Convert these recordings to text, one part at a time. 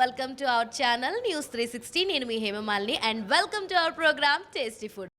Welcome to our channel News 360. నేను మీ Hema Malini and welcome to our program Tasty Food.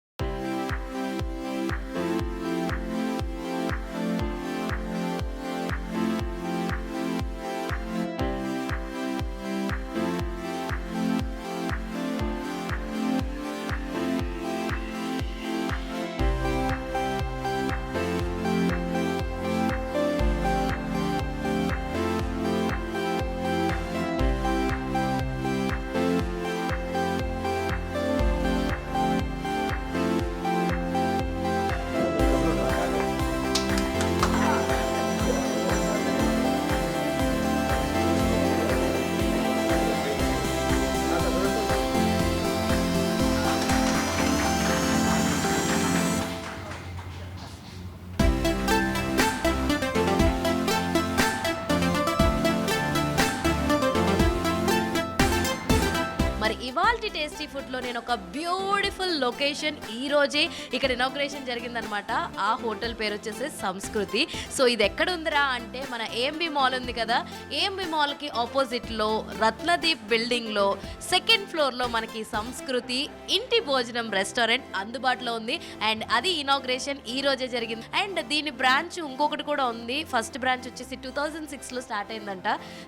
మరి ఇవాల్టి tasty ఫుడ్లో నేను ఒక బ్యూటిఫుల్ లొకేషన్ ఈ రోజే ఇక్కడ ఇనాగ్రేషన్ జరిగిందనమాట. ఆ హోటల్ పేరు వచ్చేసి సంస్కృతి. సో ఇది ఎక్కడ ఉందిరా అంటే మన ఏఎంబి మాల్ ఉంది కదా, ఏఎంబి మాల్కి ఆపోజిట్లో రత్నదీప్ బిల్డింగ్లో సెకండ్ ఫ్లోర్లో మనకి సంస్కృతి ఇంటి భోజనం రెస్టారెంట్ అందుబాటులో ఉంది. అండ్ అది ఇనాగ్రేషన్ ఈ రోజే జరిగింది. అండ్ దీని బ్రాంచ్ ఇంకొకటి కూడా ఉంది. ఫస్ట్ బ్రాంచ్ వచ్చేసి 2006లో స్టార్ట్ అయిందంట.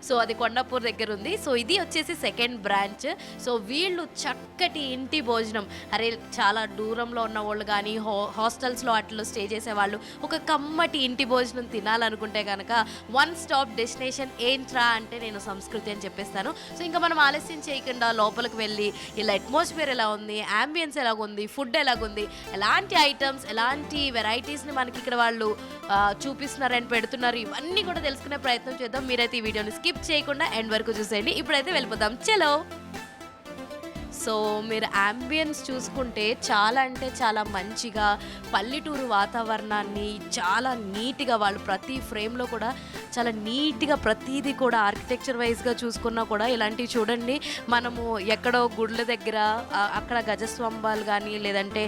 సో అది కొండాపూర్ దగ్గర ఉంది. సో ఇది వచ్చేసి సెకండ్ బ్రాంచ్. సో వీళ్ళు చక్కటి ఇంటి భోజనం, అరే చాలా దూరంలో ఉన్న వాళ్ళు కానీ హాస్టల్స్లో అట్లా స్టే చేసేవాళ్ళు ఒక కమ్మటి ఇంటి భోజనం తినాలనుకుంటే కనుక వన్ స్టాప్ డెస్టినేషన్ ఏంట్రా అంటే నేను సంస్కృతి అని చెప్పేస్తాను. సో ఇంకా మనం ఆలస్యం చేయకుండా లోపలికి వెళ్ళి ఇలా అట్మాస్ఫియర్ ఎలా ఉంది, అంబియన్స్ ఎలాగుంది, ఫుడ్ ఎలాగుంది, ఎలాంటి ఐటమ్స్ ఎలాంటి వెరైటీస్ని మనకి ఇక్కడ వాళ్ళు చూపిస్తున్నారని పెడుతున్నారు, ఇవన్నీ కూడా తెలుసుకునే ప్రయత్నం చేద్దాం. మీరైతే ఈ వీడియోని స్కిప్ చేయకుండా ఎండ్ వరకు చూసేయండి. ఇప్పుడైతే వెళ్ళిపోదాం, చలో. సో మీరు అంబియన్స్ చూసుకుంటే చాలా అంటే చాలా మంచిగా పల్లెటూరు వాతావరణాన్ని చాలా నీట్గా వాళ్ళు ప్రతి ఫ్రేమ్లో కూడా చాలా నీట్గా ప్రతిదీ కూడా ఆర్కిటెక్చర్ వైజ్గా చూసుకున్నా కూడా ఇలాంటివి చూడండి. మనము ఎక్కడో గుడ్ల దగ్గర అక్కడ గజస్తంభాలు కానీ లేదంటే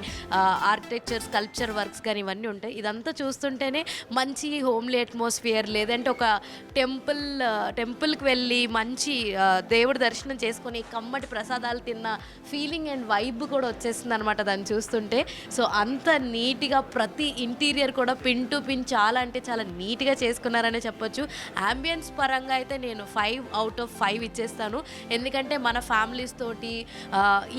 ఆర్కిటెక్చర్ స్కల్ప్చర్ వర్క్స్ కానీ ఇవన్నీ ఉంటాయి. ఇదంతా చూస్తుంటేనే మంచి హోమ్లీ అట్మాస్ఫియర్, లేదంటే ఒక టెంపుల్కి వెళ్ళి మంచి దేవుడి దర్శనం చేసుకొని కమ్మటి ప్రసాదాలు తిన్న ఫీలింగ్ అండ్ వైబ్ కూడా వచ్చేస్తుంది అనమాట దాన్ని చూస్తుంటే. సో అంత నీట్గా ప్రతి ఇంటీరియర్ కూడా పిన్ టు పిన్ చాలా అంటే చాలా నీట్గా చేసుకున్నారనే చెప్పొచ్చు. అంబియన్స్ పరంగా అయితే నేను 5/5 ఇచ్చేస్తాను. ఎందుకంటే మన ఫ్యామిలీస్ తోటి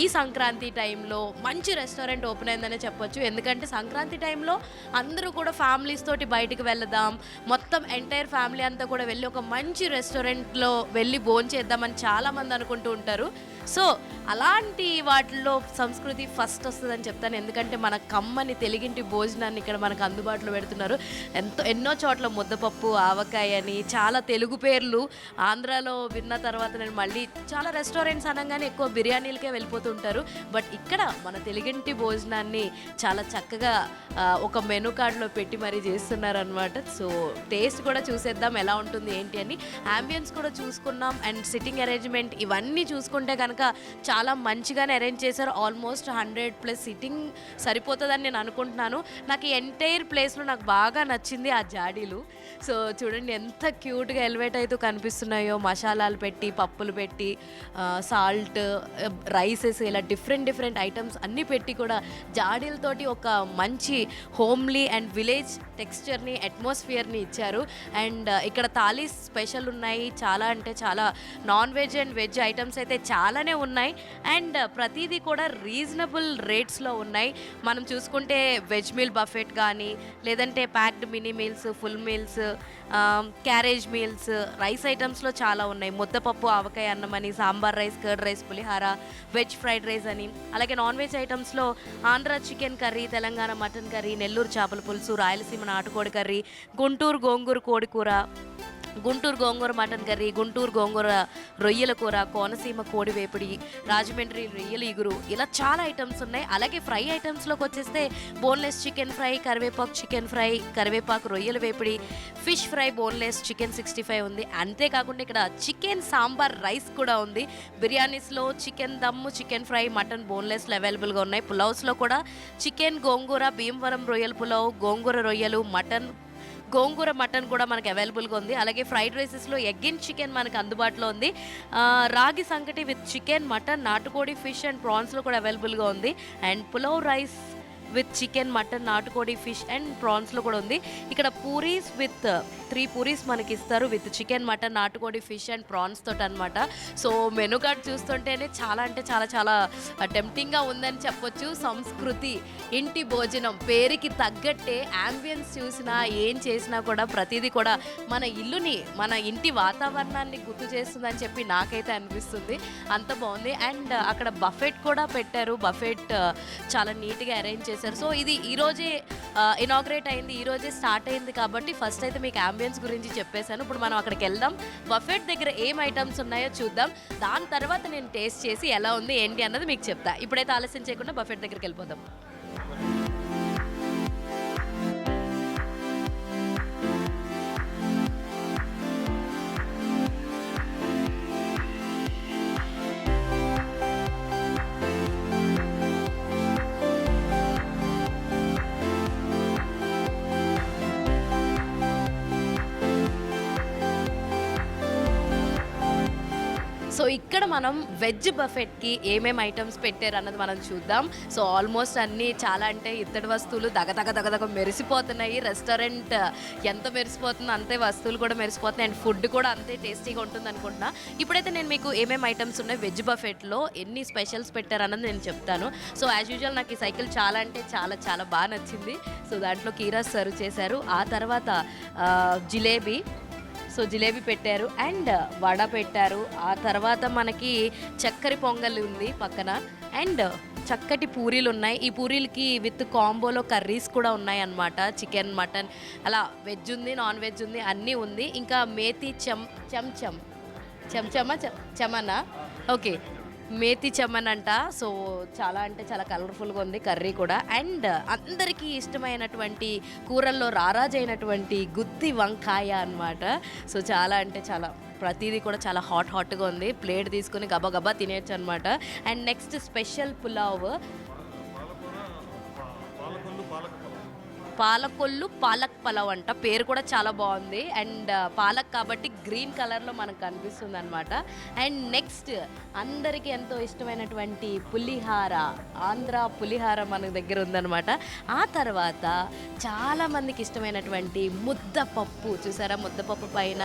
ఈ సంక్రాంతి టైంలో మంచి రెస్టారెంట్ ఓపెన్ అయిందనే చెప్పొచ్చు. ఎందుకంటే సంక్రాంతి టైంలో అందరూ కూడా ఫ్యామిలీస్ తోటి బయటికి వెళ్దాం, మొత్తం ఎంటైర్ ఫ్యామిలీ అంతా కూడా వెళ్ళి ఒక మంచి రెస్టారెంట్లో వెళ్ళి భోంచేద్దామని చాలామంది అనుకుంటూ ఉంటారు. సో అలాంటి వాటిల్లో సంస్కృతి ఫస్ట్ వస్తుందని చెప్తాను. ఎందుకంటే మన కమ్మని తెలుగింటి భోజనాన్ని ఇక్కడ మనకు అందుబాటులో పెడుతున్నారు. ఎన్నో చోట్ల ముద్దపప్పు, ఆవకాయ అని చాలా తెలుగు పేర్లు ఆంధ్రాలో విన్న తర్వాత నేను మళ్ళీ చాలా రెస్టారెంట్స్ అనగానే ఎక్కువ బిర్యానీలకే వెళ్ళిపోతుంటారు. బట్ ఇక్కడ మన తెలుగింటి భోజనాన్ని చాలా చక్కగా ఒక మెనూ కార్డులో పెట్టి మరీ చేస్తున్నారనమాట. సో టేస్ట్ కూడా చూసేద్దాం ఎలా ఉంటుంది ఏంటి అని. అంబియన్స్ కూడా చూసుకున్నాం అండ్ సిట్టింగ్ అరేంజ్మెంట్ ఇవన్నీ చూసుకుంటే కనుక చాలా మంచిగానే అరేంజ్ చేశారు. ఆల్మోస్ట్ 100+ సిట్టింగ్ సరిపోతుందని నేను అనుకుంటున్నాను. నాకు ఈ ఎంటైర్ ప్లేస్లో నాకు బాగా నచ్చింది ఆ జాడీలు. సో చూడండి ఎంత క్యూట్గా ఎలివేట్ అవుతూ కనిపిస్తున్నాయో, మసాలాలు పెట్టి పప్పులు పెట్టి సాల్ట్ రైసెస్ ఇలా డిఫరెంట్ ఐటమ్స్ అన్నీ పెట్టి కూడా జాడీలతోటి ఒక మంచి హోమ్లీ అండ్ విలేజ్ టెక్స్చర్ని అట్మాస్ఫియర్ని ఇచ్చారు. అండ్ ఇక్కడ థాలీ స్పెషల్ ఉన్నాయి, చాలా అంటే చాలా non veg and veg items అయితే చాలానే ఉన్నాయి. అండ్ ప్రతిదీ కూడా రీజనబుల్ రేట్స్లో ఉన్నాయి. మనం చూసుకుంటే వెజ్ మీల్ బఫెట్ కానీ లేదంటే packed mini meals, full meals, carriage meals, rice ఐటమ్స్లో చాలా ఉన్నాయి. ముద్దపప్పు, ఆవకాయ అన్నం అని, సాంబార్ రైస్, కర్డ్ రైస్, పులిహార, వెజ్ ఫ్రైడ్ రైస్ అని. అలాగే నాన్ వెజ్ ఐటమ్స్లో Andhra chicken curry, Telangana mutton curry, Nellore చేపల పులుసు, రాయలసీమ నాటుకోడి కర్రీ, గుంటూరు గోంగూర కోడి కూర, గుంటూరు గోంగూర మటన్ కర్రీ, గుంటూరు గోంగూర రొయ్యల కూర, కోనసీమ కోడి వేపుడి, రాజమండ్రి రొయ్యల ఇగురు, ఇలా చాలా ఐటమ్స్ ఉన్నాయి. అలాగే ఫ్రై ఐటమ్స్లోకి వచ్చేస్తే బోన్లెస్ చికెన్ ఫ్రై, కరివేపాకు చికెన్ ఫ్రై, కరివేపాకు రొయ్యల వేపుడి, ఫిష్ ఫ్రై, బోన్లెస్ చికెన్ 65 ఉంది. అంతేకాకుండా ఇక్కడ చికెన్ సాంబార్ రైస్ కూడా ఉంది. బిర్యానీస్లో చికెన్ దమ్ము, చికెన్ ఫ్రై, మటన్ బోన్లెస్లు అవైలబుల్గా ఉన్నాయి. పులావ్స్లో కూడా చికెన్ గోంగూర, భీమవరం రొయ్యల పులావ్, గోంగూర రొయ్యలు, గోంగూర మటన్ కూడా మనకి అవైలబుల్గా ఉంది. అలాగే ఫ్రైడ్ రైసెస్లో ఎగ్ అండ్ చికెన్ మనకు అందుబాటులో ఉంది. రాగి సంకటి విత్ చికెన్, మటన్, నాటుకోడి, ఫిష్ అండ్ ప్రాన్స్లో కూడా అవైలబుల్గా ఉంది. And pulao rice with chicken, mutton, నాటుకోడి, ఫిష్ అండ్ ప్రాన్స్లో కూడా ఉంది. ఇక్కడ పూరీస్ విత్ 3 పూరీస్ మనకి ఇస్తారు విత్ చికెన్, మటన్, నాటుకోడి, ఫిష్ అండ్ ప్రాన్స్ తోటి అనమాట. సో మెనూ కార్డ్ చూస్తుంటేనే చాలా అంటే చాలా చాలా టెంప్టింగ్గా ఉందని చెప్పొచ్చు. సంస్కృతి ఇంటి భోజనం పేరుకి తగ్గట్టే యాంబియన్స్ చూసినా ఏం చేసినా కూడా ప్రతిదీ కూడా మన ఇల్లుని, మన ఇంటి వాతావరణాన్ని గుర్తు చేస్తుందని చెప్పి నాకైతే అనిపిస్తుంది. అంత బాగుంది. అండ్ అక్కడ బఫెట్ కూడా పెట్టారు. బఫెట్ చాలా నీట్గా అరేంజ్ చేశారు. సో ఇది ఈరోజే ఇనాగ్రేట్ అయింది, ఈరోజే స్టార్ట్ అయింది కాబట్టి ఫస్ట్ అయితే మీకు అంబియన్స్ గురించి చెప్పేశాను. ఇప్పుడు మనం అక్కడికి వెళ్దాం, బఫెట్ దగ్గర ఏం ఐటమ్స్ ఉన్నాయో చూద్దాం. దాని తర్వాత నేను టేస్ట్ చేసి ఎలా ఉంది ఏంటి అన్నది మీకు చెప్తా. ఇప్పుడైతే ఆలస్యం చేయకుండా బఫెట్ దగ్గరికి వెళ్ళిపోదాం. సో ఇక్కడ మనం వెజ్ బఫెట్కి ఏమేమి ఐటమ్స్ పెట్టారు అన్నది మనం చూద్దాం. సో ఆల్మోస్ట్ అన్నీ చాలా అంటే ఇత్తడి వస్తువులు దగదగ మెరిసిపోతున్నాయి. రెస్టారెంట్ ఎంత మెరిసిపోతుందో అంతే వస్తువులు కూడా మెరిసిపోతున్నాయి. అండ్ ఫుడ్ కూడా అంతే టేస్టీగా ఉంటుంది అనుకుంటున్నా. ఇప్పుడైతే నేను మీకు ఏమేమి ఐటమ్స్ ఉన్నాయి వెజ్ బఫెట్లో, ఎన్ని స్పెషల్స్ పెట్టారు అన్నది నేను చెప్తాను. సో యాజ్ యూజువల్ నాకు ఈ సైకిల్ చాలా అంటే చాలా చాలా బాగా నచ్చింది. సో దాంట్లో కీరా సర్వ్ చేశారు. ఆ తర్వాత జిలేబీ, సో జిలేబీ పెట్టారు అండ్ వడ పెట్టారు. ఆ తర్వాత మనకి చక్కెర పొంగల్ ఉంది పక్కన అండ్ చక్కటి పూరీలు ఉన్నాయి. ఈ పూరీలకి విత్ కాంబోలో కర్రీస్ కూడా ఉన్నాయి అన్నమాట. చికెన్, మటన్, అలా వెజ్ ఉంది, నాన్ వెజ్ ఉంది, అన్నీ ఉంది. ఇంకా మేతి చెమనా ఓకే, మేతి చెమ్మన్ అంట. సో చాలా అంటే చాలా కలర్ఫుల్గా ఉంది కర్రీ కూడా. అండ్ అందరికీ ఇష్టమైనటువంటి కూరల్లో రారాజైనటువంటి గుత్తి వంకాయ అన్నమాట. సో చాలా అంటే చాలా ప్రతిదీ కూడా చాలా హాట్గా ఉంది. ప్లేట్ తీసుకొని గబగబా తినేయచ్చు అనమాట. And next special pulao, Palakollu palak pulao అంట. పేరు కూడా చాలా బాగుంది. అండ్ పాలక్ కాబట్టి గ్రీన్ కలర్లో మనకు కనిపిస్తుంది అనమాట. అండ్ నెక్స్ట్ అందరికీ ఎంతో ఇష్టమైనటువంటి పులిహార, ఆంధ్ర పులిహార మన దగ్గర ఉందన్నమాట. ఆ తర్వాత చాలామందికి ఇష్టమైనటువంటి ముద్దపప్పు, చూసారా ముద్దపప్పు పైన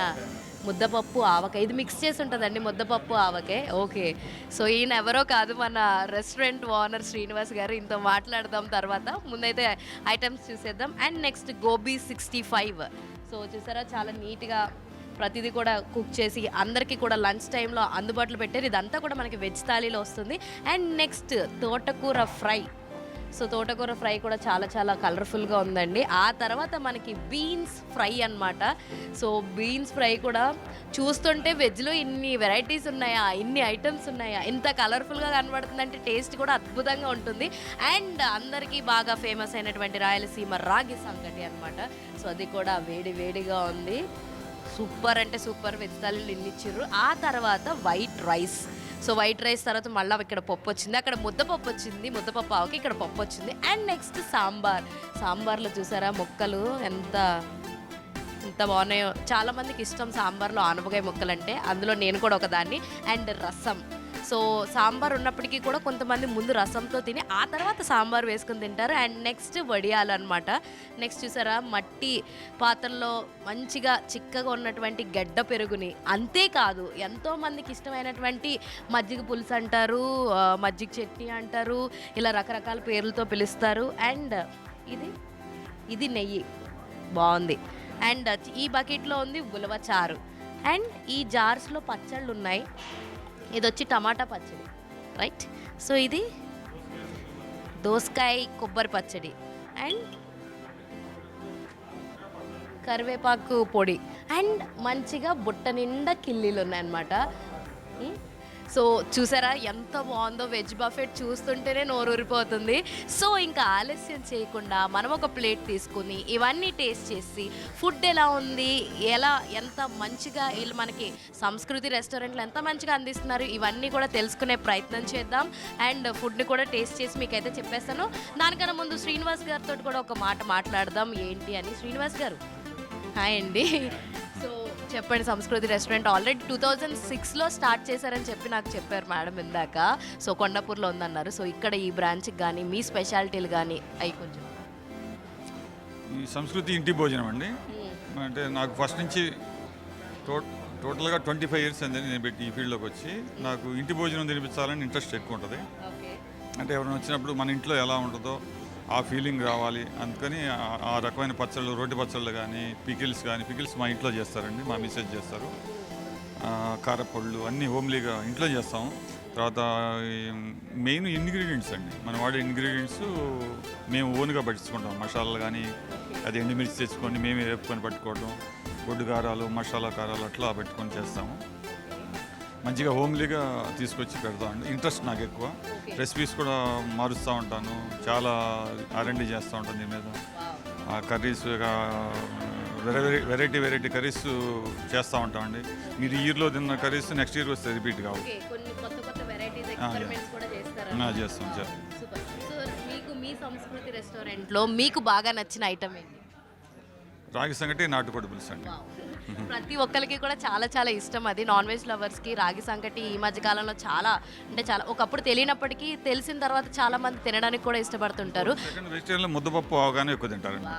ముద్దపప్పు ఆవకాయ, ఇది మిక్స్ చేసి ఉంటుందండి ముద్దపప్పు ఆవకాయ. ఓకే, సో ఈయన ఎవరో కాదు, మన రెస్టారెంట్ ఓనర్ శ్రీనివాస్ గారు. ఇంత మాట్లాడదాం తర్వాత, ముందైతే ఐటమ్స్ చూసేద్దాం. And next gobi 65. సో చూసారా చాలా నీట్గా ప్రతిదీ కూడా కుక్ చేసి అందరికీ కూడా లంచ్ టైంలో అందుబాటులో పెట్టారు. ఇదంతా కూడా మనకి వెజ్ థాలీలో వస్తుంది. అండ్ నెక్స్ట్ తోటకూర ఫ్రై. సో తోటకూర ఫ్రై కూడా చాలా చాలా కలర్ఫుల్గా ఉందండి. ఆ తర్వాత మనకి బీన్స్ ఫ్రై అన్నమాట. సో బీన్స్ ఫ్రై కూడా చూస్తుంటే వెజ్లో ఇన్ని వెరైటీస్ ఉన్నాయా, ఇన్ని ఐటమ్స్ ఉన్నాయా, ఇంత కలర్ఫుల్గా కనబడుతుందంటే టేస్ట్ కూడా అద్భుతంగా ఉంటుంది. అండ్ అందరికీ బాగా ఫేమస్ అయినటువంటి రాయలసీమ రాగి సంకటి అన్నమాట. సో అది కూడా వేడిగా ఉంది. సూపర్ అంటే సూపర్ వెజ్ థాలీలు ఇన్ని ఇచ్చిర్రు. ఆ తర్వాత white rice. So white rice తర్వాత మళ్ళీ ఇక్కడ పప్పు వచ్చింది, అక్కడ ముద్దపప్పు వచ్చింది, ముద్దపప్పు ఆవకి ఇక్కడ పప్పు వచ్చింది. అండ్ నెక్స్ట్ సాంబార్లో చూసారా ముక్కలు ఎంత బాగున్నాయో. చాలామందికి ఇష్టం సాంబార్లో ఆనపకాయ ముక్కలు అంటే, అందులో నేను కూడా ఒకదాన్ని. అండ్ రసం. సో సాంబార్ ఉన్నప్పటికీ కూడా కొంతమంది ముందు రసంతో తిని ఆ తర్వాత సాంబార్ వేసుకొని తింటారు. అండ్ నెక్స్ట్ వడియాలు అనమాట. నెక్స్ట్ చూసారా మట్టి పాత్రలో మంచిగా చిక్కగా ఉన్నటువంటి గడ్డ పెరుగుని, అంతేకాదు ఎంతోమందికి ఇష్టమైనటువంటి మజ్జిగ పులుసు అంటారు, మజ్జిగ చట్నీ అంటారు, ఇలా రకరకాల పేర్లతో పిలుస్తారు. అండ్ ఇది నెయ్యి బాగుంది. అండ్ ఈ బకెట్లో ఉంది ఉలవ చారు. అండ్ ఈ జార్స్లో పచ్చళ్ళు ఉన్నాయి. ఇది వచ్చి టమాటా పచ్చడి, రైట్. సో ఇది దోసకాయ కొబ్బరి పచ్చడి. అండ్ కరివేపాకు పొడి అండ్ మంచిగా బుట్ట నిండా కిల్లీలు ఉన్నాయన్నమాట. సో చూసారా ఎంత బాగుందో, వెజ్ బఫెట్ చూస్తుంటేనే నోరు ఊరిపోతుంది. సో ఇంకా ఆలస్యం చేయకుండా మనం ఒక ప్లేట్ తీసుకుని ఇవన్నీ టేస్ట్ చేసి ఫుడ్ ఎలా ఉంది, ఎంత మంచిగా వీళ్ళు మనకి సంస్కృతి రెస్టారెంట్లో ఎంత మంచిగా అందిస్తున్నారు ఇవన్నీ కూడా తెలుసుకునే ప్రయత్నం చేద్దాం. అండ్ ఫుడ్ని కూడా టేస్ట్ చేసి మీకైతే చెప్పేస్తాను. దానికన్నా ముందు శ్రీనివాస్ గారితో కూడా ఒక మాట మాట్లాడదాం ఏంటి అని. శ్రీనివాస్ గారు హాయ్ అండి. సో చెప్పండి, సంస్కృతి రెస్టారెంట్ ఆల్రెడీ 2006లో స్టార్ట్ చేశారని చెప్పి నాకు చెప్పారు మేడం ఇందాక. సో కొండాపూర్లో ఉందన్నారు. సో ఇక్కడ ఈ బ్రాంచ్కి కానీ మీ స్పెషాలిటీలు కానీ అవి కొంచెం. ఈ సంస్కృతి ఇంటి భోజనం అండి. అంటే నాకు ఫస్ట్ నుంచి టోటల్గా 25 ఇయర్స్ అండి నేను పెట్టి ఈ ఫీల్డ్లోకి వచ్చి. నాకు ఇంటి భోజనం తినిపించాలని ఇంట్రెస్ట్ ఎక్కువ ఉంటుంది. అంటే ఎవరైనా వచ్చినప్పుడు మన ఇంట్లో ఎలా ఉంటుందో ఆ ఫీలింగ్ రావాలి, అందుకని ఆ రకమైన పచ్చళ్ళు, రోటి పచ్చళ్ళు కానీ పికిల్స్ మా ఇంట్లో చేస్తారండి, మా మిస్సెస్ చేస్తారు. కారపళ్ళు అన్నీ హోమ్లీగా ఇంట్లో చేస్తాము. తర్వాత మెయిన్ ఇంగ్రీడియంట్స్ అండి, మనం వాడే ఇంగ్రీడియంట్స్ మేము ఓన్గా పట్టించుకుంటాం. మసాలాలు కానీ అది ఎండుమిర్చి తెచ్చుకొని మేమే వేపుకొని పట్టుకోవడం, గొడ్డు కారాలు, మసాలా కారాలు అట్లా పెట్టుకొని చేస్తాము. మంచిగా హోమ్లీగా తీసుకొచ్చి పెడతామండి. ఇంట్రెస్ట్ నాకు ఎక్కువ. రెసిపీస్ కూడా మారుస్తూ ఉంటాను, చాలా R&D చేస్తూ ఉంటాను దీని మీద. కర్రీస్ వెరైటీ కర్రీస్ చేస్తూ ఉంటామండి. మీరు ఇయర్లో తిన్న కర్రీస్ నెక్స్ట్ ఇయర్ వస్తే రిపీట్ కావు. చేస్తాం. మీ సంస్కృతి రెస్టారెంట్లో మీకు బాగా నచ్చిన ఐటమ్ ఏంటి? రాగి సంగటి, నాటుకోడి పులుసు అండి. ప్రతి ఒక్కరికి కూడా చాలా చాలా ఇష్టం అది. నాన్ వెజ్ లవర్స్కి రాగి సంకటి ఈ మధ్యకాలంలో చాలా ఒకప్పుడు తెలియనప్పటికీ తెలిసిన తర్వాత చాలా మంది తినడానికి కూడా ఇష్టపడుతుంటారు. వెజిటేరియన్లో ముద్దపప్పు ఆవగానే ఎక్కువ తింటారండి.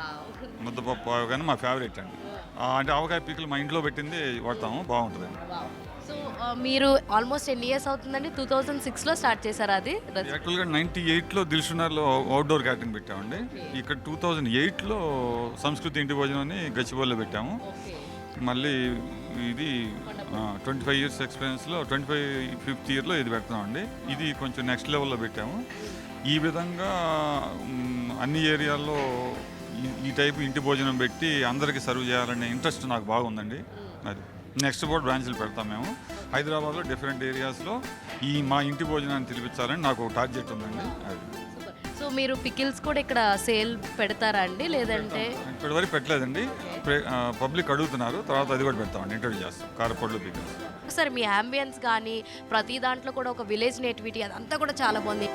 ముద్దపప్పు ఆవగానే మా ఫేవరెట్ అండి. అంటే ఆవకాయ పీకులు మా ఇంట్లో పెట్టింది వాడతాము, బాగుంటుందండి. సో మీరు ఆల్మోస్ట్ ఎన్ని ఇయర్స్ అవుతుందండి? 2006లో స్టార్ట్ చేశారు అది? యాక్చువల్గా 98లో దిల్షునర్లో అవుట్డోర్ క్యాటరింగ్ పెట్టామండి. ఇక్కడ 2008లో సంస్కృతి ఇంటి భోజనం అని గచ్చిబౌలిలో పెట్టాము. మళ్ళీ ఇది 25 ఇయర్స్ ఎక్స్పీరియన్స్లో 25th ఇయర్లో ఇది పెడుతున్నామండి. ఇది కొంచెం నెక్స్ట్ లెవెల్లో పెట్టాము. ఈ విధంగా అన్ని ఏరియాల్లో ఈ టైపు ఇంటి భోజనం పెట్టి అందరికీ సర్వ్ చేయాలనే ఇంట్రెస్ట్ నాకు బాగుందండి. అది నెక్స్ట్ కూడా బ్రాంచ్లు పెడతాం మేము. హైదరాబాద్లో డిఫరెంట్ ఏరియాస్లో మా ఇంటి భోజనాన్ని తినిపించాలని నాకు టార్గెట్ ఉందండి. అది. సో మీరు పికిల్స్ కూడా ఇక్కడ సేల్ పెడతారా అండి, లేదంటే? ఇప్పటివరకు పెట్టలేదండి, పబ్లిక్ అడుగుతున్నారు, తర్వాత అది కూడా పెడతామండి, ఇంట్రడ్యూస్ చేస్తాం కారపళ్ళు పికిల్స్. సరే, మీ అంబియన్స్ కానీ ప్రతి దాంట్లో కూడా ఒక విలేజ్ నేటివిటీ అదంతా కూడా చాలా బాగుంది.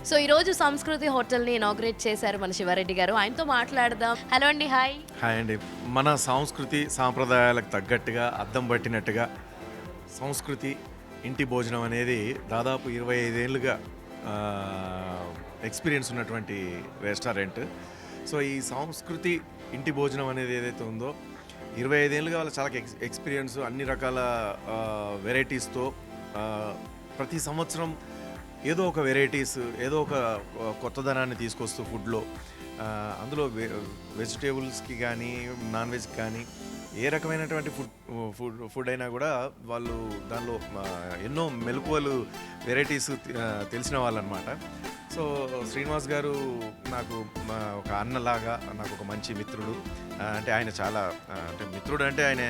సో ఈరోజు సంస్కృతి హోటల్ని ఇనాగ్రేట్ చేశారు మన శివారెడ్డి గారు. ఆయనతో మాట్లాడదాం. హలో అండి. హాయ్ అండి. మన సంస్కృతి సాంప్రదాయాలకు తగ్గట్టుగా అద్దం పట్టినట్టుగా సంస్కృతి ఇంటి భోజనం అనేది దాదాపు 25 ఏళ్ళుగా ఎక్స్పీరియన్స్ ఉన్నటువంటి రెస్టారెంట్. సో ఈ సంస్కృతి ఇంటి భోజనం అనేది ఏదైతే ఉందో 25 ఏళ్ళుగా వాళ్ళ చాలా ఎక్స్పీరియన్స్, అన్ని రకాల వెరైటీస్తో ప్రతి సంవత్సరం ఏదో ఒక వెరైటీస్, ఏదో ఒక కొత్తదనాన్ని తీసుకొస్తూ ఫుడ్లో, అందులో వెజిటేబుల్స్కి కానీ నాన్ వెజ్కి కానీ ఏ రకమైనటువంటి ఫుడ్ అయినా కూడా వాళ్ళు దానిలో ఎన్నో మెలకువలు, వెరైటీస్ తెలిసిన వాళ్ళు అనమాట. సో శ్రీనివాస్ గారు నాకు ఒక అన్నలాగా, నాకు ఒక మంచి మిత్రుడు. అంటే ఆయన చాలా అంటే మిత్రుడు అంటే ఆయన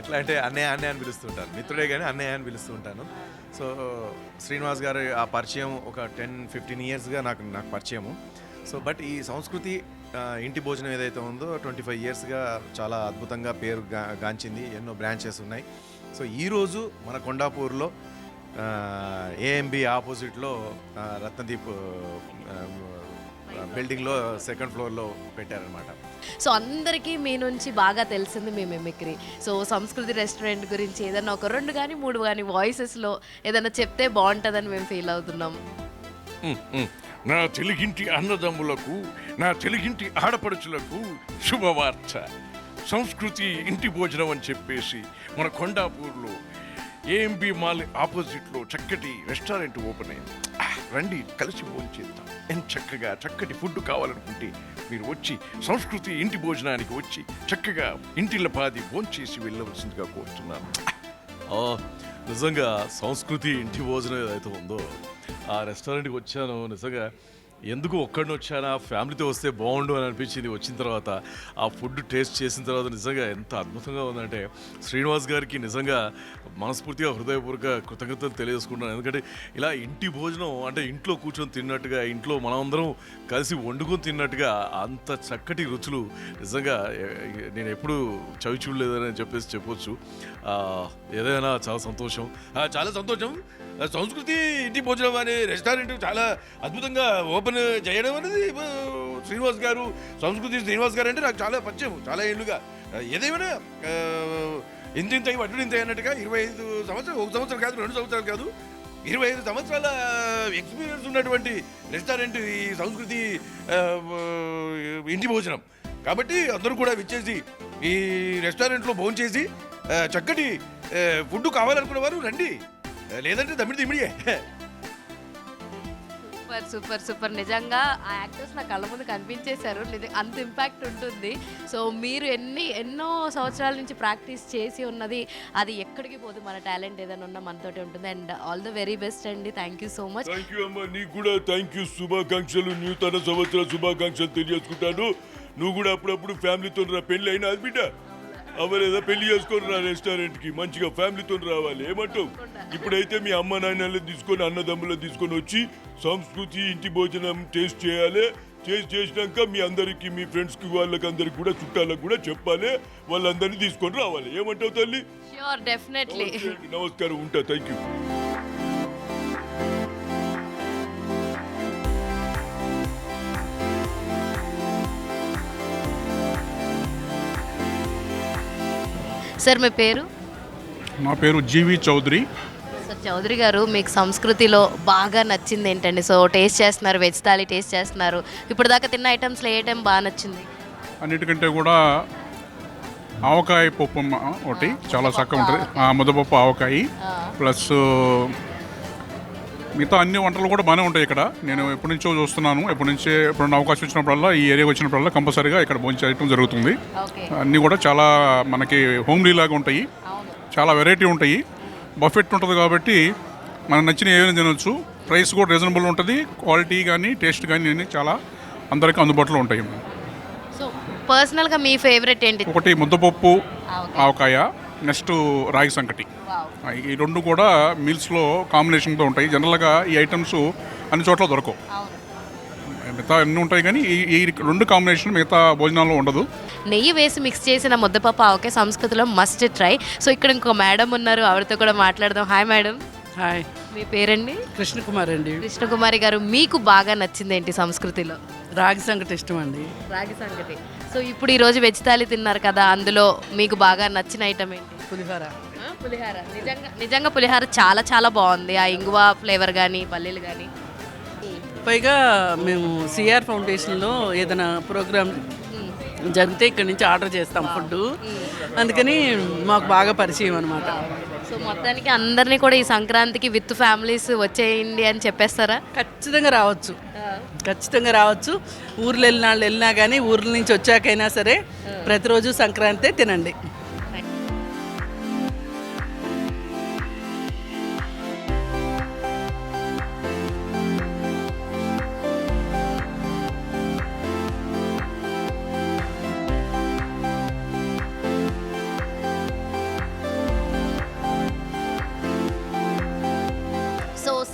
ఎట్లా అంటే అన్నయ్య అని పిలుస్తుంటాను, మిత్రుడే కానీ అన్నయ్య అని పిలుస్తూ ఉంటాను. సో శ్రీనివాస్ గారు ఆ పరిచయం ఒక 10-15 ఇయర్స్గా నాకు పరిచయము. సో బట్ ఈ సంస్కృతి ఇంటి భోజనం ఏదైతే ఉందో 25 ఇయర్స్గా చాలా అద్భుతంగా పేరు గాంచింది, ఎన్నో బ్రాంచెస్ ఉన్నాయి. సో ఈరోజు మన కొండాపూర్లో AMB ఆపోజిట్లో రత్నదీప్ బిల్డింగ్లో 2nd ఫ్లోర్లో పెట్టారనమాట. సో అందరికీ మీ నుంచి బాగా తెలిసింది మీ మిమిక్రీ. సో సంస్కృతి రెస్టారెంట్ గురించి ఏదైనా ఒక 2 కానీ 3 కానీ వాయిసెస్లో ఏదైనా చెప్తే బాగుంటుందని మేము ఫీల్ అవుతున్నాం. నా తెలుగింటి అన్నదమ్ములకు, నా తెలుగింటి ఆడపడుచులకు శుభవార్త. సంస్కృతి ఇంటి భోజనం అని చెప్పేసి మన కొండాపూర్లో AMB మాల్ ఆపోజిట్లో చక్కటి రెస్టారెంట్ ఓపెన్ అయింది. రండి కలిసి భోంచేద్దాం. చక్కగా చక్కటి ఫుడ్ కావాలనుకుంటే మీరు వచ్చి సంస్కృతి ఇంటి భోజనానికి వచ్చి చక్కగా ఇంటిల్లపాది భోంచేసి వెళ్ళవలసిందిగా కోరుతున్నాను. నిజంగా సంస్కృతి ఇంటి భోజనం ఏదైతే ఉందో ఆ రెస్టారెంట్కి వచ్చాను. నిజంగా ఎందుకు ఒక్కడిని వచ్చానా, ఫ్యామిలీతో వస్తే బాగుండు అని అనిపించింది. వచ్చిన తర్వాత ఆ ఫుడ్ టేస్ట్ చేసిన తర్వాత నిజంగా ఎంత అద్భుతంగా ఉందంటే శ్రీనివాస్ గారికి నిజంగా మనస్ఫూర్తిగా హృదయపూర్వక కృతజ్ఞతలు తెలియజేసుకుంటున్నాను. ఎందుకంటే ఇలా ఇంటి భోజనం అంటే ఇంట్లో కూర్చొని తిన్నట్టుగా, ఇంట్లో మనమందరం కలిసి వండుకొని తిన్నట్టుగా అంత చక్కటి రుచులు నిజంగా నేను ఎప్పుడు చవి చూడలేదని చెప్పొచ్చు. ఏదైనా చాలా సంతోషం, చాలా సంతోషం. సంస్కృతి ఇంటి భోజనం అనే రెస్టారెంట్ చాలా అద్భుతంగా ఓపెన్ చేయడం అనేది శ్రీనివాస్ గారు, సంస్కృతి శ్రీనివాస్ గారు అంటే నాకు చాలా పరిచయం, చాలా ఏళ్ళుగా. ఏదేమైనా ఇంత వడ్డు ఇంత అన్నట్టుగా 25 సంవత్సరాలు, 1 సంవత్సరం కాదు, 2 సంవత్సరాలు కాదు, 25 సంవత్సరాల ఎక్స్పీరియన్స్ ఉన్నటువంటి రెస్టారెంట్ ఈ సంస్కృతి ఇంటి భోజనం. కాబట్టి అందరూ కూడా విచ్చేసి ఈ రెస్టారెంట్లో భోంచేసి చక్కటి ఫుడ్ కావాలనుకునే వారు రండి, లేదంటే దమ్మిడియే. Super super super. నిజంగా ఆ యాక్టర్స్ నా కళ్ళ ముందు కనిపించేశారు. అంత ఇంపాక్ట్ ఉంటుంది. సో మీరు ఎన్నో సంవత్సరాల నుంచి ప్రాక్టీస్ చేసి ఉన్నది అది ఎక్కడికి పోదు. మన టాలెంట్ ఏదైనా ఉన్నా మనతోటి ఉంటుంది. And all the very best అండి. Thank you so much. Thank you అమ్మా, నీకు కూడా థ్యాంక్ యూ. శుభాకాంక్షలు, నూతన సంవత్సర శుభాకాంక్షలు తెలియజేసుకుంటాను. నువ్వు కూడా అప్పుడప్పుడు ఫ్యామిలీతో రా, పెళ్ళి అయినా అది బిడ్డ అవలేదా, పెళ్లి చేసుకొని రా రెస్టారెంట్కి, మంచిగా ఫ్యామిలీతో రావాలి. ఏమంటావు? ఇప్పుడైతే మీ అమ్మ నాన్నలు తీసుకొని అన్నదమ్ములు తీసుకొని వచ్చి సంస్కృతి ఇంటి భోజనం టేస్ట్ చేయాలి. చేసినాక మీ అందరికి, మీ ఫ్రెండ్స్కి, వాళ్ళకి అందరికి కూడా, చుట్టాలకు కూడా చెప్పాలి. వాళ్ళందరినీ తీసుకొని రావాలి. ఏమంటావు తల్లి? Sure, definitely. నమస్కారం, ఉంటా. Thank you. సార్ మీ పేరు? నా పేరు జీవి చౌదరి. సార్ చౌదరి గారు, మీకు సంస్కృతిలో బాగా నచ్చింది ఏంటండి? సో టేస్ట్ చేస్తున్నారు, వెజ్ థాలీ టేస్ట్ చేస్తున్నారు. ఇప్పుడు దాకా తిన్న ఐటమ్స్లో ఏ ఐటమ్ బాగా నచ్చింది? అన్నిటికంటే కూడా ఆవకాయ పప్పు ఒకటి చాలా చక్కగా ఉంటుంది. ముద్దపప్పు, ఆవకాయ ప్లస్ మిగతా అన్ని వంటలు కూడా బాగానే ఉంటాయి ఇక్కడ. నేను ఎప్పటి నుంచో చూస్తున్నాను. ఎప్పుడైనా అవకాశం వచ్చినప్పుడల్లా, ఈ ఏరియాకి వచ్చినప్పుడల్లా కంపల్సరీగా ఇక్కడ భోజనం చేయడం జరుగుతుంది. అన్నీ కూడా చాలా మనకి హోమ్లీ లాగా ఉంటాయి, చాలా వెరైటీ ఉంటాయి. బఫెట్ ఉంటుంది కాబట్టి మనకు నచ్చిన ఏమైనా తినొచ్చు. ప్రైస్ కూడా రీజనబుల్ ఉంటుంది. క్వాలిటీ కానీ టేస్ట్ కానీ అన్నీ చాలా అందరికీ అందుబాటులో ఉంటాయి. సో పర్సనల్గా మీ ఫేవరెట్ ఏంటి? ఒకటి ముద్దపప్పు, ఆవకాయ, నెక్స్ట్ రాగి సంకటి. ఈ రెండు కూడా మీల్స్లో కాంబినేషన్తో ఉంటాయి. జనరల్గా ఈ ఐటమ్స్ అన్ని చోట్ల దొరకవు. మిగతా అన్నీ ఉంటాయి కానీ ఈ రెండు కాంబినేషన్ మిగతా భోజనాల్లో ఉండదు. నెయ్యి వేసి మిక్స్ చేసిన ముద్దపప్పు ఆవకాయ సంస్కృతిలో మస్ట్ ట్రై. సో ఇక్కడ ఇంకో మేడం ఉన్నారు, ఆవిడతో కూడా మాట్లాడదాం. Hi madam. హాయ్, మీ పేరండి? కృష్ణకుమార్ అండి. కృష్ణకుమారి గారు, మీకు బాగా నచ్చింది ఏంటి సంస్కృతిలో? రాగి సంగటి ఇష్టం అండి. రాగి సంగటి. సో ఇప్పుడు ఈరోజు వెజ్ థాలీ తిన్నారు కదా, అందులో మీకు బాగా నచ్చిన ఐటమ్ ఏంటి? పులిహోర. పులిహార. నిజంగా పులిహార చాలా చాలా బాగుంది. ఆ ఇంగువ ఫ్లేవర్ కానీ, పల్లీలు కానీ. పైగా మేము సిఆర్ ఫౌండేషన్లో ఏదైనా ప్రోగ్రామ్ జరిగితే ఇక్కడి నుంచి ఆర్డర్ చేస్తాం ఫుడ్. అందుకని మాకు బాగా పరిచయం అనమాట. సో మొత్తానికి అందరినీ కూడా ఈ సంక్రాంతికి విత్ ఫ్యామిలీస్ వచ్చేయండి అని చెప్పేస్తారా? ఖచ్చితంగా రావచ్చు, ఖచ్చితంగా రావచ్చు. ఊర్లు వెళ్ళినా కానీ ఊర్ల నుంచి వచ్చాకైనా సరే ప్రతిరోజు సంక్రాంతి తినండి.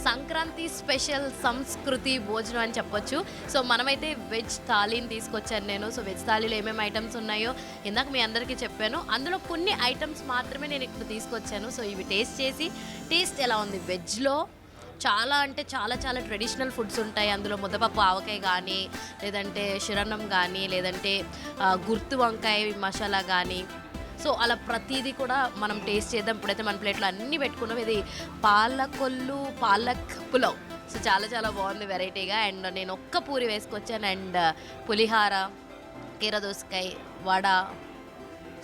సంక్రాంతి స్పెషల్ సంస్కృతి భోజనం అని చెప్పొచ్చు. సో మనమైతే వెజ్ థాలీని తీసుకొచ్చాను నేను. సో వెజ్ థాలీలో ఏమేమి ఐటమ్స్ ఉన్నాయో ఇందాక మీ అందరికీ చెప్పాను. అందులో కొన్ని ఐటమ్స్ మాత్రమే నేను ఇక్కడ తీసుకొచ్చాను. సో ఇవి టేస్ట్ చేసి టేస్ట్ ఎలా ఉంది. వెజ్లో చాలా అంటే చాలా చాలా ట్రెడిషనల్ ఫుడ్స్ ఉంటాయి. అందులో ముద్దపప్పు ఆవకాయ కానీ, లేదంటే శిరన్నం కానీ, లేదంటే గుర్తు వంకాయ మసాలా కానీ, సో అలా ప్రతిదీ కూడా మనం టేస్ట్ చేద్దాం. ఇప్పుడైతే మన ప్లేట్లో అన్నీ పెట్టుకున్నాం. ఇది పాలక్ పులావ్. సో చాలా చాలా బాగుంది వెరైటీగా. అండ్ నేను ఒక్క పూరి వేసుకొచ్చాను. అండ్ పులిహార, కీర దోసకాయ, వడ,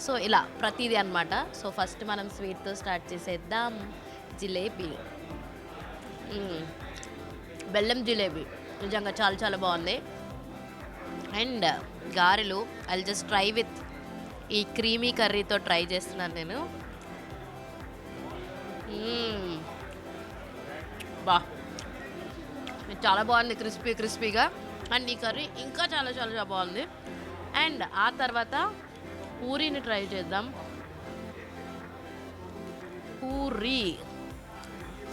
సో ఇలా ప్రతిదీ అనమాట. సో ఫస్ట్ మనం స్వీట్తో స్టార్ట్ చేసేద్దాం. జిలేబీ. బెల్లం జిలేబీ నిజంగా చాలా చాలా బాగుంది. అండ్ గారెలు ఐ జస్ట్ ట్రై విత్ ఈ క్రీమీ కర్రీతో ట్రై చేస్తున్నాను నేను. బా ఇది చాలా బాగుంది, క్రిస్పీగా. అండ్ ఈ కర్రీ ఇంకా చాలా చాలా చాలా బాగుంది. అండ్ ఆ తర్వాత పూరీని ట్రై చేద్దాం. పూరీ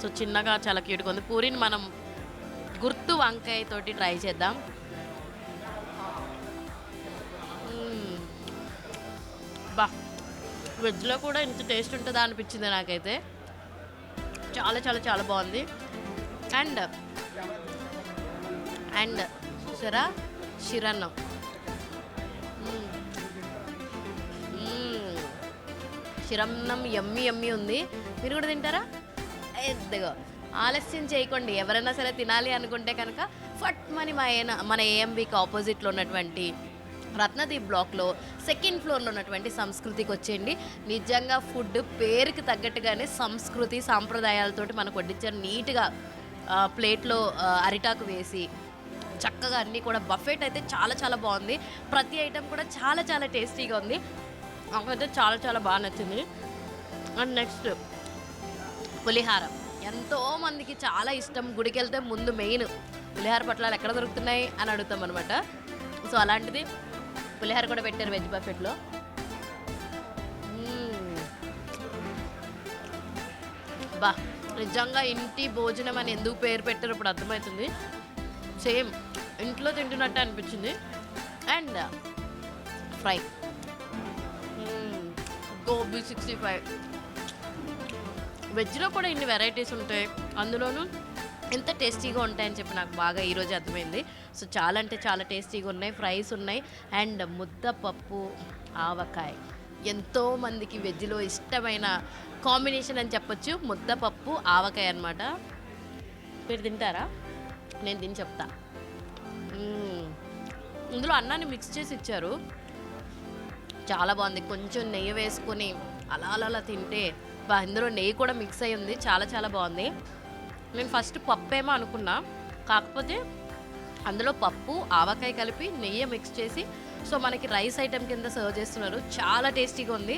సో చిన్నగా చాలా క్యూట్గా ఉంది. పూరీని మనం గుర్తు వంకాయ తోటి ట్రై చేద్దాం. బా వెజ్లో కూడా ఇంత టేస్ట్ ఉంటుందా అనిపించింది నాకైతే. చాలా చాలా చాలా బాగుంది. అండ్ అండ్ చూసారా షిరన్నం, షిరన్నం యమ్మీ ఉంది. మీరు కూడా తింటారా? ఎద్దగో ఆలస్యం చేయకండి. ఎవరైనా సరే తినాలి అనుకుంటే కనుక ఫట్ మన ఏఎంబీకి ఆపోజిట్లో ఉన్నటువంటి రత్నదీప్ బ్లాక్లో సెకండ్ ఫ్లోర్లో ఉన్నటువంటి సంస్కృతికి వచ్చేయండి. నిజంగా ఫుడ్ పేరుకి తగ్గట్టుగానే సంస్కృతి సాంప్రదాయాలతోటి మనకు వడ్డించారు. నీట్గా ప్లేట్లో అరిటాకు వేసి చక్కగా అన్నీ కూడా బఫెట్ అయితే చాలా చాలా బాగుంది. ప్రతి ఐటెం కూడా చాలా చాలా టేస్టీగా ఉంది. నాకైతే చాలా చాలా బాగా నచ్చింది. అండ్ నెక్స్ట్ పులిహార ఎంతోమందికి చాలా ఇష్టం. గుడికి వెళ్తే ముందు మెయిన్ పులిహార పట్లాలు ఎక్కడ దొరుకుతున్నాయి అని అడుగుతాం అనమాట. సో అలాంటిది పులిహార కూడా పెట్టారు వెజ్ బఫెట్లో. బా నిజంగా ఇంటి భోజనం అని ఎందుకు పేరు పెట్టారు ఇప్పుడు అర్థమవుతుంది. సేమ్ ఇంట్లో తింటున్నట్టు అనిపించింది. And fry gobi 65. వెజ్లో కూడా ఇన్ని వెరైటీస్ ఉంటాయి, అందులోనూ ఎంత టేస్టీగా ఉంటాయని చెప్పి నాకు బాగా ఈరోజు అర్థమైంది. సో చాలా అంటే చాలా టేస్టీగా ఉన్నాయి. ఫ్రైస్ ఉన్నాయి. అండ్ ముద్దపప్పు ఆవకాయ ఎంతోమందికి వెజ్లో ఇష్టమైన కాంబినేషన్ అని చెప్పొచ్చు. ముద్దపప్పు ఆవకాయ అన్నమాట. మీరు తింటారా? నేను తిని చెప్తా. ఇందులో అన్నాన్ని మిక్స్ చేసి ఇచ్చారు, చాలా బాగుంది. కొంచెం నెయ్యి వేసుకొని అలా తింటే ఇందులో నెయ్యి కూడా మిక్స్ అయ్యి ఉంది. చాలా చాలా బాగుంది. నేను ఫస్ట్ పప్పు ఏమో అనుకున్నా, కాకపోతే అందులో పప్పు ఆవకాయ కలిపి నెయ్యి మిక్స్ చేసి సో మనకి రైస్ ఐటెం కింద సర్వ్ చేస్తున్నారు. చాలా టేస్టీగా ఉంది.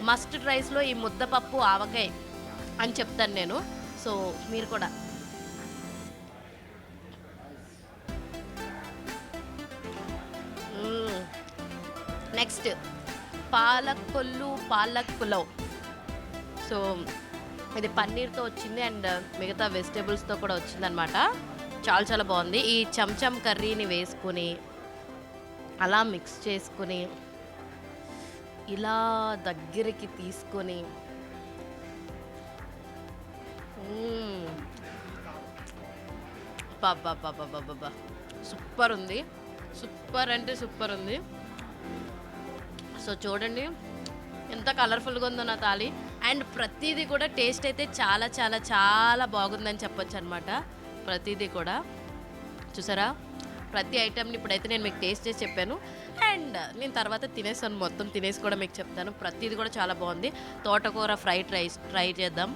మస్టర్డ్ రైస్లో ఈ ముద్దపప్పు ఆవకాయ అని చెప్తాను నేను. సో మీరు కూడా నెక్స్ట్ పాలక్ పులావ్. సో ఇది పన్నీర్తో వచ్చింది అండ్ మిగతా వెజిటేబుల్స్తో కూడా వచ్చిందనమాట. చాలా చాలా బాగుంది. ఈ చెంచం కర్రీని వేసుకుని అలా మిక్స్ చేసుకుని ఇలా దగ్గరికి తీసుకొని బాబా సూపర్ ఉంది. సూపర్ అంటే సూపర్ ఉంది. సో చూడండి ఎంత కలర్ఫుల్గా ఉందో నా తాళి. అండ్ ప్రతిదీ కూడా టేస్ట్ అయితే చాలా చాలా చాలా బాగుందని చెప్పొచ్చు అనమాట. ప్రతిదీ కూడా చూసారా, ప్రతి ఐటెంని ఇప్పుడైతే నేను మీకు టేస్ట్ చేసి చెప్పాను. అండ్ నేను తర్వాత తినేసాను, మొత్తం తినేసి కూడా మీకు చెప్తాను. ప్రతిదీ కూడా చాలా బాగుంది. తోటకూర ఫ్రైడ్ రైస్ ట్రై చేద్దాం.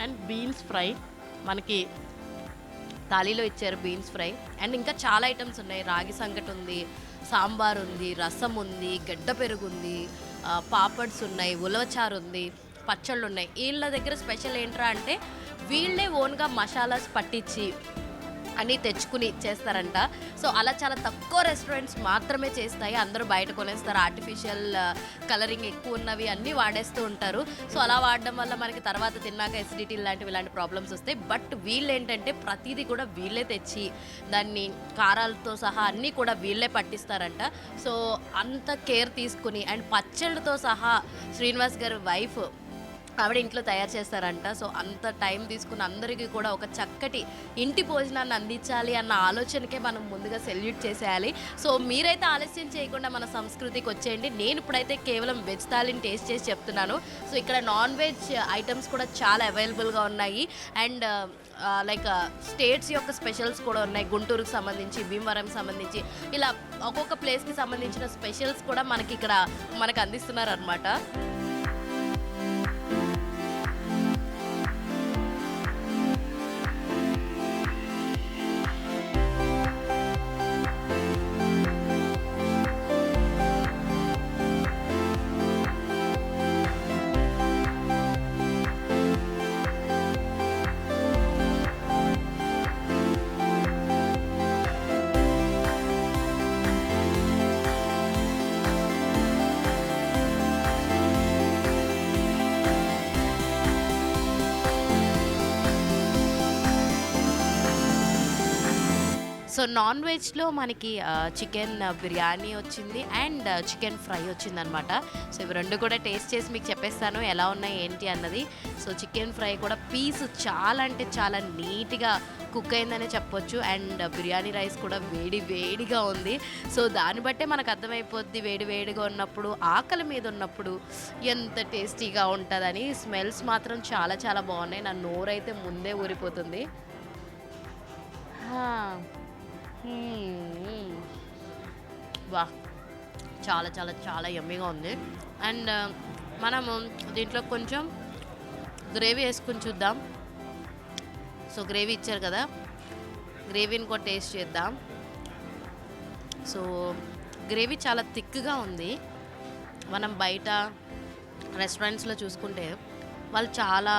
అండ్ బీన్స్ ఫ్రై మనకి థాలీలో ఇచ్చారు, బీన్స్ ఫ్రై. అండ్ ఇంకా చాలా ఐటమ్స్ ఉన్నాయి. రాగి సంగటి ఉంది, సాంబార్ ఉంది, రసం ఉంది, గడ్డ పెరుగు ఉంది, పాపడ్స్ ఉన్నాయి, ఉలవచారు ఉంది, పచ్చళ్ళు ఉన్నాయి. వీళ్ళ దగ్గర స్పెషల్ ఏంట్రా అంటే వీళ్ళే ఓన్గా మసాలాస్ పట్టించి అన్నీ తెచ్చుకుని చేస్తారంట. సో అలా చాలా తక్కువ రెస్టారెంట్స్ మాత్రమే చేస్తాయి. అందరూ బయట కొనేస్తారు. ఆర్టిఫిషియల్ కలరింగ్ ఎక్కువ ఉన్నవి అన్నీ వాడేస్తూ ఉంటారు. సో అలా వాడడం వల్ల మనకి తర్వాత తిన్నాక ఎసిడిటీ ఇలాంటి ప్రాబ్లమ్స్ వస్తాయి. బట్ వీళ్ళు ఏంటంటే ప్రతిదీ కూడా వీళ్ళే తెచ్చి దాన్ని కారాలతో సహా అన్నీ కూడా వీళ్ళే పట్టిస్తారంట. సో అంత కేర్ తీసుకుని అండ్ పచ్చళ్ళతో సహా శ్రీనివాస్ గారి వైఫ్ ఆవిడ ఇంట్లో తయారు చేస్తారంట. సో అంత టైం తీసుకుని అందరికీ కూడా ఒక చక్కటి ఇంటి భోజనాన్ని అందించాలి అన్న ఆలోచనకే మనం ముందుగా సెల్యూట్ చేసేయాలి. సో మీరైతే ఆలస్యం చేయకుండా మన సంస్కృతికి వచ్చేయండి. నేను ఇప్పుడైతే కేవలం వెజ్ థాలీని టేస్ట్ చేసి చెప్తున్నాను. సో ఇక్కడ నాన్ వెజ్ ఐటమ్స్ కూడా చాలా అవైలబుల్గా ఉన్నాయి. అండ్ లైక్ స్టేట్స్ యొక్క స్పెషల్స్ కూడా ఉన్నాయి. గుంటూరుకి సంబంధించి, భీమవరంకి సంబంధించి, ఇలా ఒక్కొక్క ప్లేస్కి సంబంధించిన స్పెషల్స్ కూడా మనకి అందిస్తున్నారు అనమాట. సో నాన్ వెజ్లో మనకి చికెన్ బిర్యానీ వచ్చింది అండ్ చికెన్ ఫ్రై వచ్చిందనమాట. సో ఇవి రెండు కూడా టేస్ట్ చేసి మీకు చెప్పేస్తాను ఎలా ఉన్నాయి ఏంటి అన్నది. సో చికెన్ ఫ్రై కూడా పీసు చాలా అంటే చాలా నీట్గా కుక్ అయిందనే చెప్పొచ్చు. అండ్ బిర్యానీ రైస్ కూడా వేడి వేడిగా ఉంది. సో దాన్ని బట్టే మనకు అర్థమైపోద్ది వేడి వేడిగా ఉన్నప్పుడు, ఆకలి మీద ఉన్నప్పుడు ఎంత టేస్టీగా ఉంటుందని. స్మెల్స్ మాత్రం చాలా చాలా బాగున్నాయి. నా నోరైతే ముందే ఊరిపోతుంది. వా, చాలా చాలా చాలా యమ్మీగా ఉంది. అండ్ మనము దీంట్లో కొంచెం గ్రేవీ వేసుకుని చూద్దాం. సో గ్రేవీ ఇచ్చారు కదా, గ్రేవీని కూడా టేస్ట్ చేద్దాం. సో గ్రేవీ చాలా థిక్గా ఉంది. మనం బయట రెస్టారెంట్స్లో చూసుకుంటే వాళ్ళు చాలా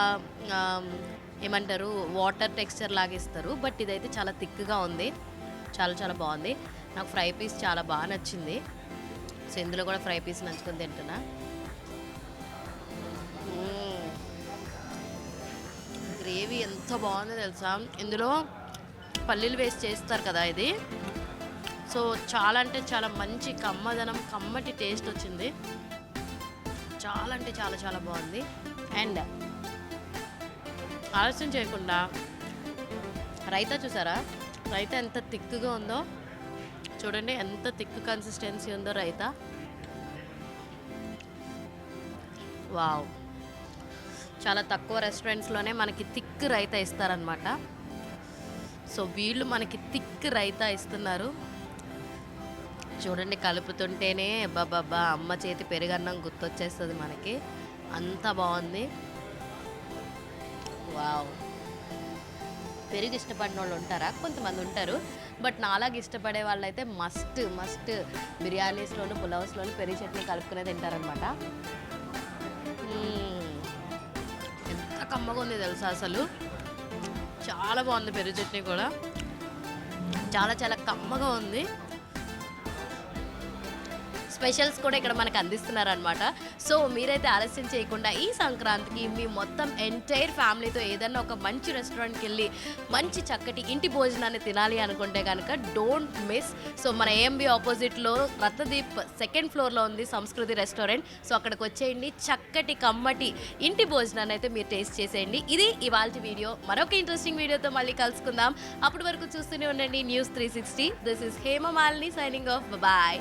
ఏమంటారు వాటర్ టెక్స్చర్ లాగా ఇస్తారు, బట్ ఇదైతే చాలా థిక్గా ఉంది. చాలా చాలా బాగుంది. నాకు ఫ్రై పీస్ చాలా బాగా నచ్చింది. సో ఇందులో కూడా ఫ్రై పీస్ నంచుకొని తింటున్నా. గ్రేవీ ఎంత బాగుందో తెలుసా. ఇందులో పల్లీలు వేసి చేస్తారు కదా ఇది. సో చాలా అంటే చాలా మంచి కమ్మదనం, కమ్మటి టేస్ట్ వచ్చింది. చాలా అంటే చాలా చాలా బాగుంది. అండ్ ఆలస్యం చేయకుండా రైతా చూసారా, రైతా ఎంత థిక్గా ఉందో చూడండి, ఎంత థిక్ కన్సిస్టెన్సీ ఉందో రైతా. వావ్, చాలా తక్కువ రెస్టారెంట్స్లోనే మనకి థిక్ రైతా ఇస్తారనమాట. సో వీళ్ళు మనకి థిక్ రైతా ఇస్తున్నారు. చూడండి, కలుపుతుంటేనే బాబా అమ్మ చేతి పెరుగన్నం గుర్తొచ్చేస్తుంది మనకి, అంత బాగుంది. వావ్, పెరుగు ఇష్టపడిన వాళ్ళు ఉంటారా? కొంతమంది ఉంటారు, బట్ నాలాగా ఇష్టపడే వాళ్ళు అయితే మస్ట్ మస్ట్ బిర్యానీస్లోను పులావ్స్లోను పెరుగు చట్నీ కలుపుకునే తింటారనమాట. ఎంత కమ్మగా ఉంది తెలుసా అసలు, చాలా బాగుంది. పెరుగు చట్నీ కూడా చాలా చాలా కమ్మగా ఉంది. స్పెషల్స్ కూడా ఇక్కడ మనకు అందిస్తున్నారనమాట. సో మీరైతే ఆలస్యం చేయకుండా ఈ సంక్రాంతికి మీ మొత్తం ఎంటైర్ ఫ్యామిలీతో ఏదన్నా ఒక మంచి రెస్టారెంట్కి వెళ్ళి మంచి చక్కటి ఇంటి భోజనాన్ని తినాలి అనుకుంటే కనుక డోంట్ మిస్. సో మన ఏఎంబి ఆపోజిట్లో రత్నదీప్ సెకండ్ ఫ్లోర్లో ఉంది సంస్కృతి రెస్టారెంట్. సో అక్కడికి వచ్చేయండి, చక్కటి కమ్మటి ఇంటి భోజనాన్ని అయితే మీరు టేస్ట్ చేసేయండి. ఇది ఇవాల్టి వీడియో. మరొక ఇంట్రెస్టింగ్ వీడియోతో మళ్ళీ కలుసుకుందాం. అప్పటి వరకు చూస్తూనే ఉండండి News 360. This is Hema Malini signing off. Bye.